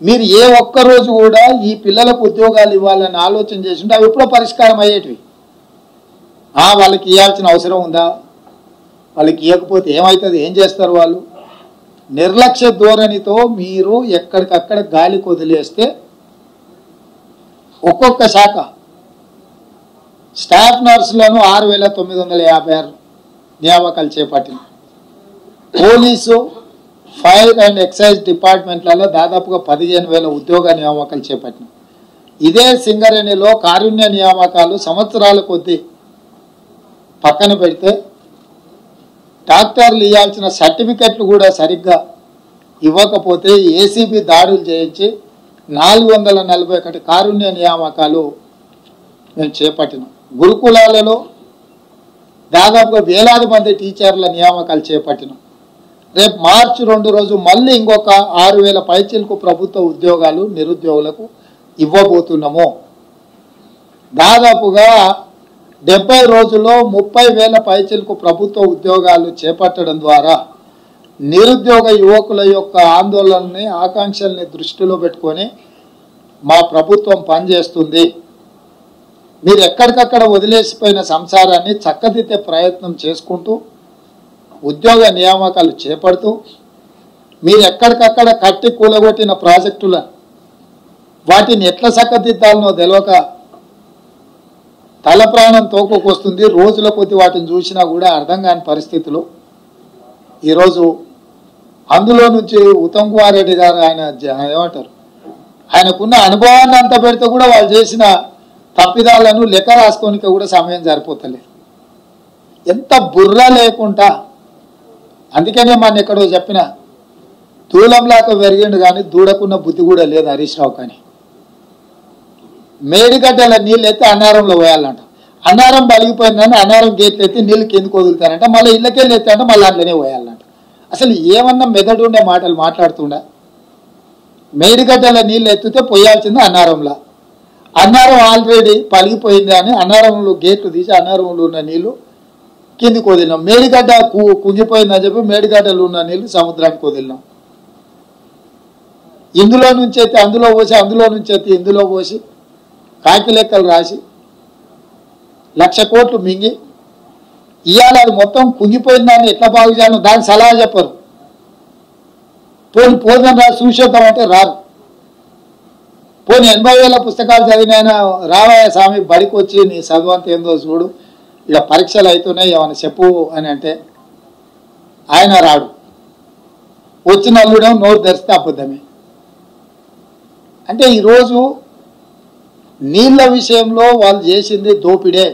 మీరు ఏ ఒక్క రోజు కూడా ఈ పిల్లలకు ఉద్యోగాలు ఇవ్వాలని ఆలోచన చేస్తుంటే అవి ఎప్పుడో పరిష్కారం అయ్యేటివి. వాళ్ళకి ఇవ్వాల్సిన అవసరం ఉందా? వాళ్ళకి ఇవ్వకపోతే ఏమవుతుంది? ఏం చేస్తారు వాళ్ళు? నిర్లక్ష్య ధోరణితో మీరు ఎక్కడికక్కడ గాలికి వదిలేస్తే ఒక్కొక్క శాఖ స్టాఫ్ నర్సులను 6,956 నియామకాలు చేపట్టింది. పోలీసు, ఫైర్ అండ్ ఎక్సైజ్ డిపార్ట్మెంట్లలో దాదాపుగా 15,000 ఉద్యోగ నియామకాలు చేపట్టింది. ఇదే సింగరేణిలో కారుణ్య నియామకాలు సంవత్సరాల కొద్దీ పక్కన పెడితే డాక్టర్లు ఇవ్వాల్సిన సర్టిఫికెట్లు కూడా సరిగ్గా ఇవ్వకపోతే ఏసీబీ దాడులు చేయించి 441 కారుణ్య నియామకాలు మేము చేపట్టినాం. గురుకులాలలో దాదాపుగా వేలాది మంది టీచర్ల నియామకాలు చేపట్టినాం. రేపు మార్చి 2 రోజు మళ్ళీ ఇంకొక 6,000 పైచీలకు ప్రభుత్వ ఉద్యోగాలు నిరుద్యోగులకు ఇవ్వబోతున్నాము. దాదాపుగా 70 రోజుల్లో 30,000 పైచీలకు ప్రభుత్వ ఉద్యోగాలు చేపట్టడం ద్వారా నిరుద్యోగ యువకుల యొక్క ఆందోళనని, ఆకాంక్షల్ని దృష్టిలో పెట్టుకొని మా ప్రభుత్వం పనిచేస్తుంది. మీరు ఎక్కడికక్కడ వదిలేసిపోయిన సంసారాన్ని చక్కదిద్దే ప్రయత్నం చేసుకుంటూ ఉద్యోగ నియామకాలు చేపడుతూ మీరు ఎక్కడికక్కడ కట్టి కూలగొట్టిన ప్రాజెక్టుల వాటిని ఎట్లా చక్కదిద్దాలనో తెలియక తల ప్రాణం తోకొకొస్తుంది. రోజుల కొద్ది వాటిని చూసినా కూడా అర్థం కాని పరిస్థితులు. ఈరోజు అందులో నుంచి ఉత్తమ్ కుమార్ రెడ్డి గారు ఏమంటారు, ఆయనకున్న అనుభవాన్ని అంతా పెడితే కూడా వాళ్ళు చేసిన తప్పిదాలను లెక్క రాసుకోనిక కూడా సమయం సరిపోతలేదు. ఎంత బుర్ర లేకుండా. అందుకనే మన ఎక్కడో చెప్పిన దూలంలాక పెరిగిండు కానీ దూడకున్న బుద్ధి కూడా లేదు హరీష్ రావు. కానీ మేడిగడ్డల నీళ్ళు ఎత్తి అన్నారంలో పోయాలంట. అన్నారం బలిగిపోయిందని అన్నారం గేట్లు ఎత్తి నీళ్ళు కిందకు వదులుతానంట. మళ్ళీ ఇళ్ళకెళ్ళి ఎత్తాంట మళ్ళీ అందులోనే పోయాలంట. అసలు ఏమన్నా మెదడు ఉండే మాటలు మాట్లాడుతుండ. మేడిగడ్డల నీళ్ళు ఎత్తితే పోయాల్సింది అన్నారంలో. అన్నారం ఆల్రెడీ పలిగిపోయింది అని అన్నారంలో గేట్లు తీసి అన్నారంలో ఉన్న నీళ్లు కిందికి వదిలినాం. మేడిగడ్డ కుంగిపోయిందని చెప్పి మేడిగడ్డలు ఉన్న నీళ్లు సముద్రానికి వదిలినాం. ఇందులో నుంచి ఎత్తి అందులో పోసి, అందులో నుంచి ఎత్తి ఇందులో పోసి కాకి లెక్కలు రాసి 1,00,000 కోట్లు మింగి ఇవాళ అది మొత్తం కుంగిపోయిందాన్ని ఎట్లా బాగు చేయాలో దానికి సలహా చెప్పరు. పోదని రా చూసేద్దామంటే రారు. పోనీ 80,000 పుస్తకాలు చదివినైనా రావయ్య స్వామి బడికి వచ్చి నీ చదువంత ఏందో చూడు, ఇక పరీక్షలు అవుతున్నాయి ఏమైనా చెప్పు అని అంటే ఆయన రాడు. వచ్చిన అల్లుడేమో నోరు తెరిస్తే అబద్ధమే. అంటే ఈరోజు నీళ్ళ విషయంలో వాళ్ళు చేసింది దోపిడే.